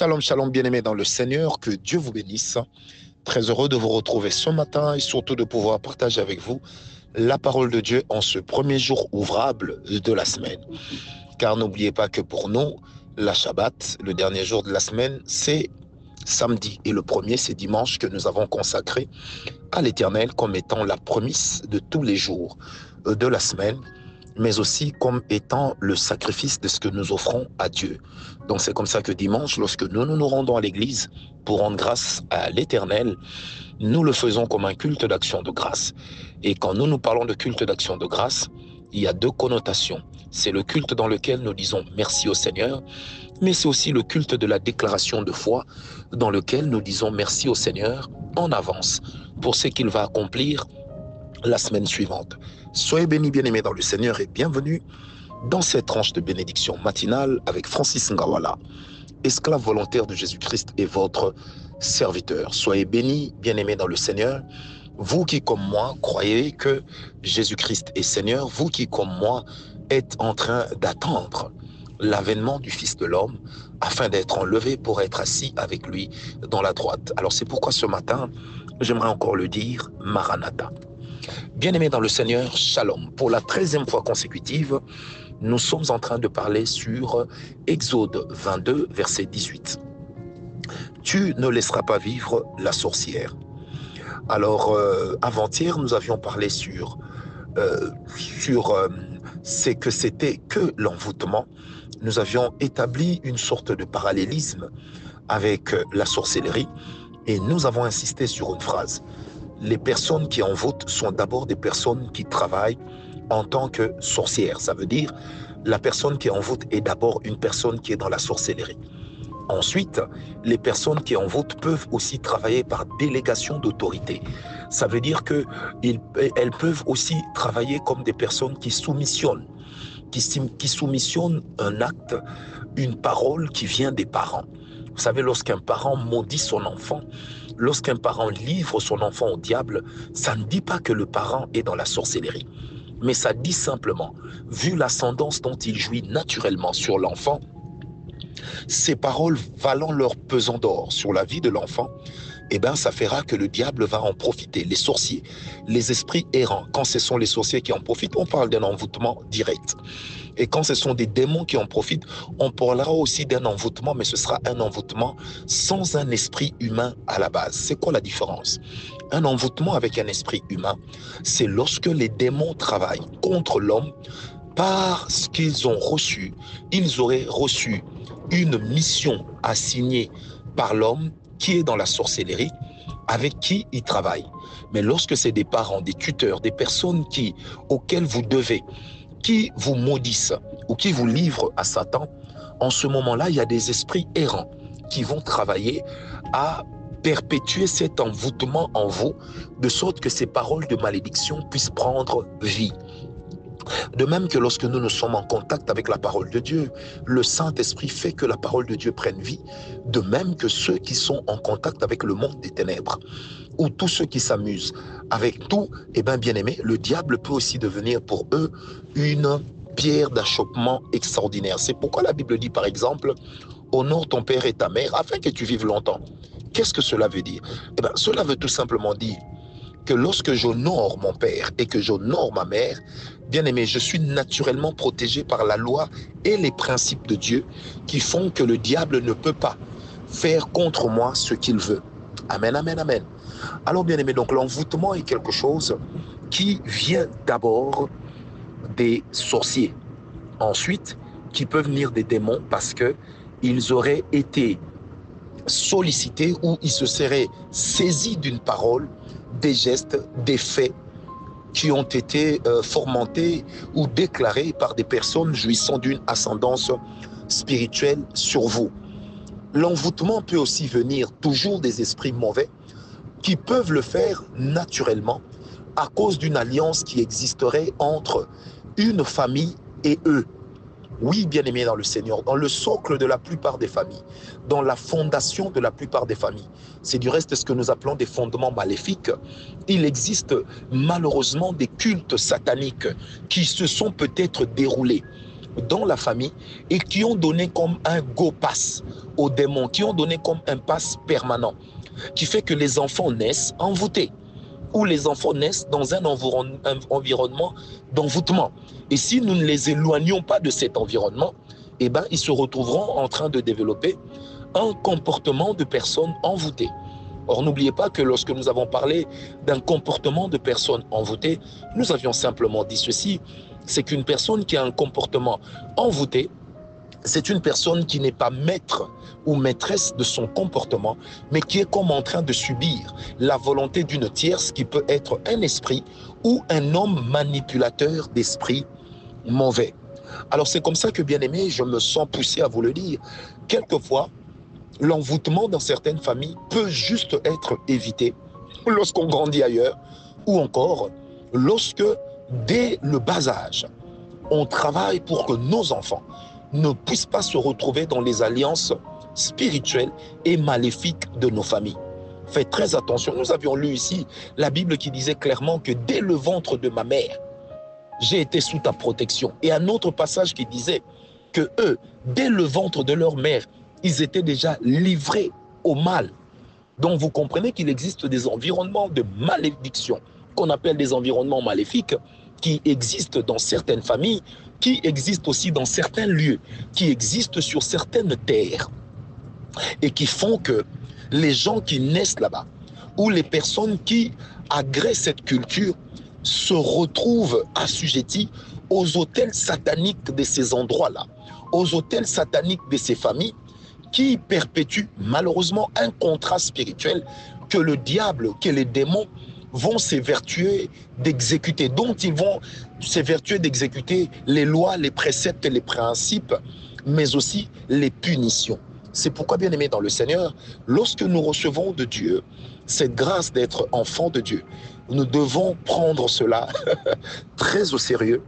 Shalom, shalom, bien-aimés dans le Seigneur, que Dieu vous bénisse. Très heureux de vous retrouver ce matin et surtout de pouvoir partager avec vous la parole de Dieu en ce premier jour ouvrable de la semaine. Car n'oubliez pas que pour nous, la Shabbat, le dernier jour de la semaine, c'est samedi. Et le premier, c'est dimanche que nous avons consacré à l'Éternel comme étant la prémisse de tous les jours de la semaine, mais aussi comme étant le sacrifice de ce que nous offrons à Dieu. Donc c'est comme ça que dimanche, lorsque nous rendons à l'église pour rendre grâce à l'Éternel, nous le faisons comme un culte d'action de grâce. Et quand nous parlons de culte d'action de grâce, il y a deux connotations. C'est le culte dans lequel nous disons merci au Seigneur, mais c'est aussi le culte de la déclaration de foi dans lequel nous disons merci au Seigneur en avance pour ce qu'il va accomplir la semaine suivante. Soyez bénis, bien-aimés dans le Seigneur, et bienvenue dans cette tranche de bénédiction matinale avec Francis Ngawala, esclave volontaire de Jésus-Christ et votre serviteur. Soyez bénis, bien-aimés dans le Seigneur, vous qui, comme moi, croyez que Jésus-Christ est Seigneur, vous qui, comme moi, êtes en train d'attendre l'avènement du Fils de l'homme afin d'être enlevé pour être assis avec lui dans la droite. Alors c'est pourquoi ce matin, j'aimerais encore le dire, Maranatha. Bien-aimés dans le Seigneur, Shalom. Pour la 13e fois consécutive, nous sommes en train de parler sur Exode 22, verset 18. Tu ne laisseras pas vivre la sorcière. Alors, avant-hier, nous avions parlé sur ce que c'était que l'envoûtement. Nous avions établi une sorte de parallélisme avec la sorcellerie et nous avons insisté sur une phrase. Les personnes qui envoûtent sont d'abord des personnes qui travaillent en tant que sorcières. Ça veut dire la personne qui envoûte est d'abord une personne qui est dans la sorcellerie. Ensuite, les personnes qui envoûtent peuvent aussi travailler par délégation d'autorité. Ça veut dire qu'elles peuvent aussi travailler comme des personnes qui soumissionnent, qui soumissionnent un acte, une parole qui vient des parents. Vous savez, lorsqu'un parent maudit son enfant, lorsqu'un parent livre son enfant au diable, ça ne dit pas que le parent est dans la sorcellerie. Mais ça dit simplement, vu l'ascendance dont il jouit naturellement sur l'enfant, ces paroles valant leur pesant d'or sur la vie de l'enfant, eh bien, ça fera que le diable va en profiter. Les sorciers, les esprits errants, quand ce sont les sorciers qui en profitent, on parle d'un envoûtement direct. Et quand ce sont des démons qui en profitent, on parlera aussi d'un envoûtement, mais ce sera un envoûtement sans un esprit humain à la base. C'est quoi la différence? Un envoûtement avec un esprit humain, c'est lorsque les démons travaillent contre l'homme parce qu'ils ont reçu, ils auraient reçu une mission assignée par l'homme qui est dans la sorcellerie, avec qui ils travaillent. Mais lorsque c'est des parents, des tuteurs, des personnes auxquelles vous devez, qui vous maudissent ou qui vous livrent à Satan, en ce moment-là, il y a des esprits errants qui vont travailler à perpétuer cet envoûtement en vous, de sorte que ces paroles de malédiction puissent prendre vie. De même que lorsque nous sommes en contact avec la parole de Dieu, le Saint-Esprit fait que la parole de Dieu prenne vie, de même que ceux qui sont en contact avec le monde des ténèbres, ou tous ceux qui s'amusent avec tout, eh bien, bien-aimé, le diable peut aussi devenir pour eux une pierre d'achoppement extraordinaire. C'est pourquoi la Bible dit, par exemple, « Honore ton père et ta mère afin que tu vives longtemps ». Qu'est-ce que cela veut dire? Eh bien, cela veut tout simplement dire que lorsque j'honore mon père et que j'honore ma mère, bien aimé, je suis naturellement protégé par la loi et les principes de Dieu qui font que le diable ne peut pas faire contre moi ce qu'il veut. Amen, amen, amen. Alors bien aimé, donc l'envoûtement est quelque chose qui vient d'abord des sorciers. Ensuite, qui peuvent venir des démons parce qu'ils auraient été sollicités ou ils se seraient saisis d'une parole, des gestes, des faits qui ont été fomentés ou déclarés par des personnes jouissant d'une ascendance spirituelle sur vous. L'envoûtement peut aussi venir toujours des esprits mauvais qui peuvent le faire naturellement à cause d'une alliance qui existerait entre une famille et eux. Oui, bien-aimés dans le Seigneur, dans le socle de la plupart des familles, dans la fondation de la plupart des familles, c'est du reste ce que nous appelons des fondements maléfiques. Il existe malheureusement des cultes sataniques qui se sont peut-être déroulés dans la famille et qui ont donné comme un go pass aux démons, qui ont donné comme un pass permanent, qui fait que les enfants naissent envoûtés, ou les enfants naissent dans un environnement d'envoûtement. Et si nous ne les éloignons pas de cet environnement, eh ben, ils se retrouveront en train de développer un comportement de personnes envoûtées. Or, n'oubliez pas que lorsque nous avons parlé d'un comportement de personnes envoûtées, nous avions simplement dit ceci, c'est qu'une personne qui a un comportement envoûté, c'est une personne qui n'est pas maître ou maîtresse de son comportement, mais qui est comme en train de subir la volonté d'une tierce qui peut être un esprit ou un homme manipulateur d'esprits mauvais. Alors c'est comme ça que, bien aimé, je me sens poussé à vous le dire. Quelquefois, l'envoûtement dans certaines familles peut juste être évité lorsqu'on grandit ailleurs, ou encore lorsque, dès le bas âge, on travaille pour que nos enfants ne puissent pas se retrouver dans les alliances spirituelles et maléfiques de nos familles. Faites très attention, nous avions lu ici la Bible qui disait clairement que dès le ventre de ma mère, j'ai été sous ta protection. Et un autre passage qui disait que eux, dès le ventre de leur mère, ils étaient déjà livrés au mal. Donc vous comprenez qu'il existe des environnements de malédiction, qu'on appelle des environnements maléfiques, qui existent dans certaines familles, qui existent aussi dans certains lieux, qui existent sur certaines terres, et qui font que les gens qui naissent là-bas, ou les personnes qui agressent cette culture, se retrouvent assujettis aux autels sataniques de ces endroits-là, aux autels sataniques de ces familles, qui perpétuent malheureusement un contrat spirituel que le diable, que les démons vont s'évertuer d'exécuter, dont ils vont s'évertuer d'exécuter les lois, les préceptes, les principes, mais aussi les punitions. C'est pourquoi, bien aimé dans le Seigneur, lorsque nous recevons de Dieu cette grâce d'être enfants de Dieu, nous devons prendre cela très au sérieux,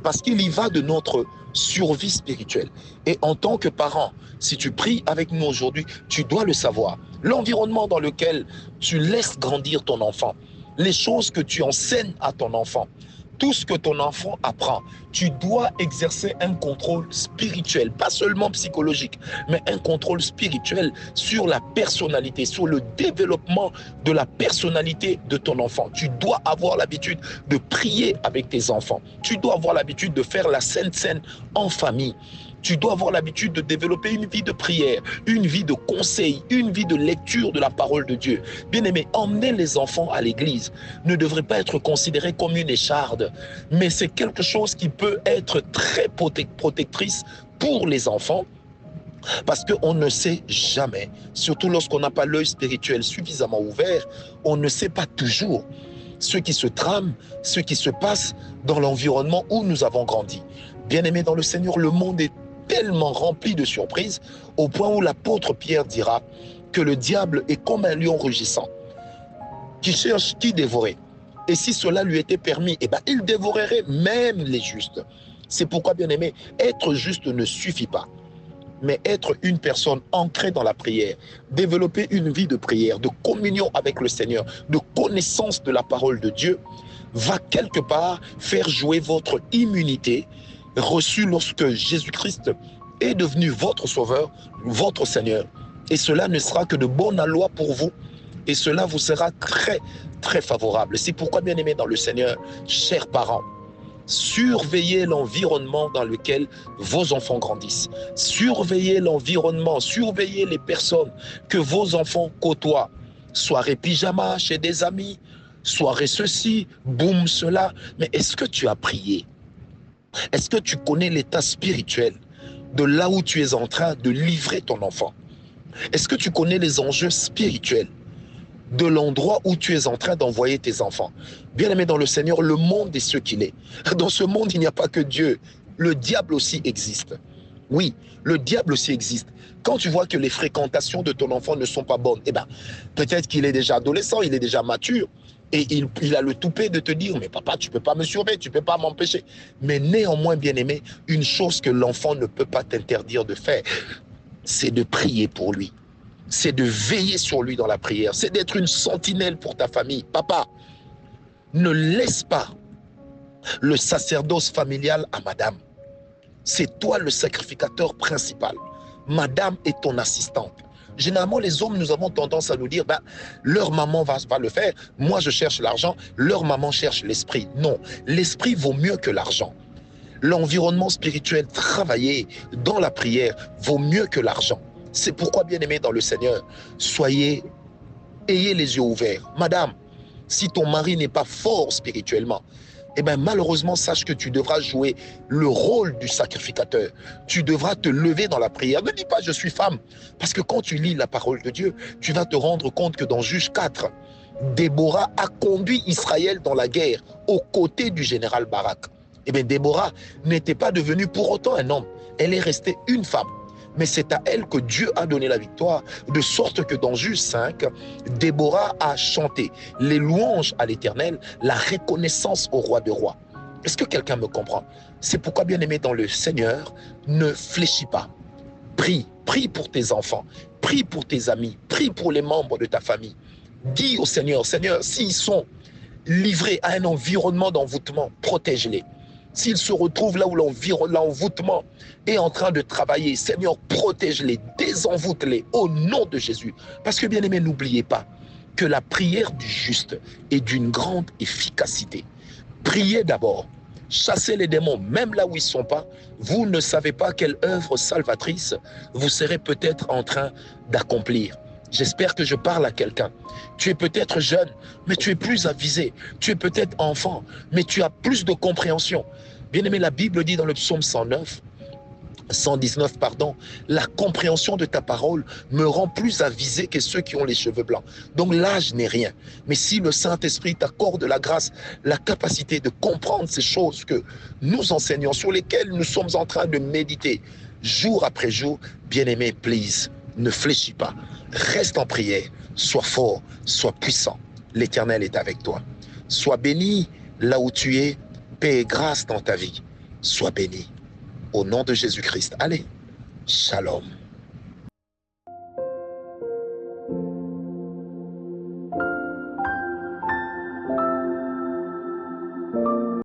parce qu'il y va de notre survie spirituelle. Et en tant que parent, si tu pries avec nous aujourd'hui, tu dois le savoir. L'environnement dans lequel tu laisses grandir ton enfant, les choses que tu enseignes à ton enfant, tout ce que ton enfant apprend, tu dois exercer un contrôle spirituel, pas seulement psychologique, mais un contrôle spirituel sur la personnalité, sur le développement de la personnalité de ton enfant. Tu dois avoir l'habitude de prier avec tes enfants. Tu dois avoir l'habitude de faire la Sainte Seine en famille. Tu dois avoir l'habitude de développer une vie de prière, une vie de conseil, une vie de lecture de la parole de Dieu. Bien-aimé, emmener les enfants à l'église ne devrait pas être considéré comme une écharde, mais c'est quelque chose qui peut être très protectrice pour les enfants, parce qu'on ne sait jamais, surtout lorsqu'on n'a pas l'œil spirituel suffisamment ouvert, on ne sait pas toujours ce qui se trame, ce qui se passe dans l'environnement où nous avons grandi. Bien-aimé dans le Seigneur, le monde est tellement rempli de surprises au point où l'apôtre Pierre dira que le diable est comme un lion rugissant qui cherche qui dévorer. Et si cela lui était permis, eh ben, il dévorerait même les justes. C'est pourquoi, bien aimé, être juste ne suffit pas, mais être une personne ancrée dans la prière, développer une vie de prière, de communion avec le Seigneur, de connaissance de la parole de Dieu, va quelque part faire jouer votre immunité reçue lorsque Jésus-Christ est devenu votre sauveur, votre Seigneur. Et cela ne sera que de bonne loi pour vous. Et cela vous sera très, très favorable. C'est pourquoi, bien aimé dans le Seigneur, chers parents, surveillez l'environnement dans lequel vos enfants grandissent. Surveillez l'environnement, surveillez les personnes que vos enfants côtoient. Soirée pyjama chez des amis, soirée ceci, boum cela. Mais est-ce que tu as prié? Est-ce que tu connais l'état spirituel de là où tu es en train de livrer ton enfant? Est-ce que tu connais les enjeux spirituels de l'endroit où tu es en train d'envoyer tes enfants? Bien-aimé dans le Seigneur, le monde est ce qu'il est. Dans ce monde, il n'y a pas que Dieu. Le diable aussi existe. Oui, le diable aussi existe. Quand tu vois que les fréquentations de ton enfant ne sont pas bonnes, eh ben, peut-être qu'il est déjà adolescent, il est déjà mature, et il a le toupet de te dire, mais papa, tu ne peux pas me surveiller, tu ne peux pas m'empêcher. Mais néanmoins, bien-aimé, une chose que l'enfant ne peut pas t'interdire de faire, c'est de prier pour lui. C'est de veiller sur lui dans la prière. C'est d'être une sentinelle pour ta famille. Papa, ne laisse pas le sacerdoce familial à madame. C'est toi le sacrificateur principal. Madame est ton assistante. Généralement, les hommes, nous avons tendance à nous dire, leur maman va le faire, moi je cherche l'argent, leur maman cherche l'esprit. Non, l'esprit vaut mieux que l'argent. L'environnement spirituel travaillé dans la prière vaut mieux que l'argent. C'est pourquoi, bien-aimés dans le Seigneur, ayez les yeux ouverts. Madame, si ton mari n'est pas fort spirituellement, malheureusement, sache que tu devras jouer le rôle du sacrificateur. Tu devras te lever dans la prière. Ne dis pas « je suis femme », parce que quand tu lis la parole de Dieu, tu vas te rendre compte que dans Juge 4, Déborah a conduit Israël dans la guerre aux côtés du général Barak. Déborah n'était pas devenue pour autant un homme. Elle est restée une femme. Mais c'est à elle que Dieu a donné la victoire, de sorte que dans Juge 5, Déborah a chanté les louanges à l'Éternel, la reconnaissance au roi des rois. Est-ce que quelqu'un me comprend? C'est pourquoi, bien-aimé dans le Seigneur, ne fléchis pas. Prie pour tes enfants, prie pour tes amis, prie pour les membres de ta famille. Dis au Seigneur, Seigneur, s'ils sont livrés à un environnement d'envoûtement, protège-les. S'ils se retrouvent là où l'envoûtement est en train de travailler, Seigneur, protège-les, désenvoûte-les au nom de Jésus. Parce que, bien-aimés, n'oubliez pas que la prière du juste est d'une grande efficacité. Priez d'abord, chassez les démons, même là où ils ne sont pas. Vous ne savez pas quelle œuvre salvatrice vous serez peut-être en train d'accomplir. J'espère que je parle à quelqu'un. Tu es peut-être jeune, mais tu es plus avisé. Tu es peut-être enfant, mais tu as plus de compréhension. Bien-aimé, la Bible dit dans le psaume 119, la compréhension de ta parole me rend plus avisé que ceux qui ont les cheveux blancs. Donc l'âge n'est rien. Mais si le Saint-Esprit t'accorde la grâce, la capacité de comprendre ces choses que nous enseignons, sur lesquelles nous sommes en train de méditer, jour après jour, bien-aimé, please, ne fléchis pas. Reste en prière, sois fort, sois puissant. L'Éternel est avec toi. Sois béni là où tu es, paix et grâce dans ta vie. Sois béni. Au nom de Jésus-Christ. Allez, shalom.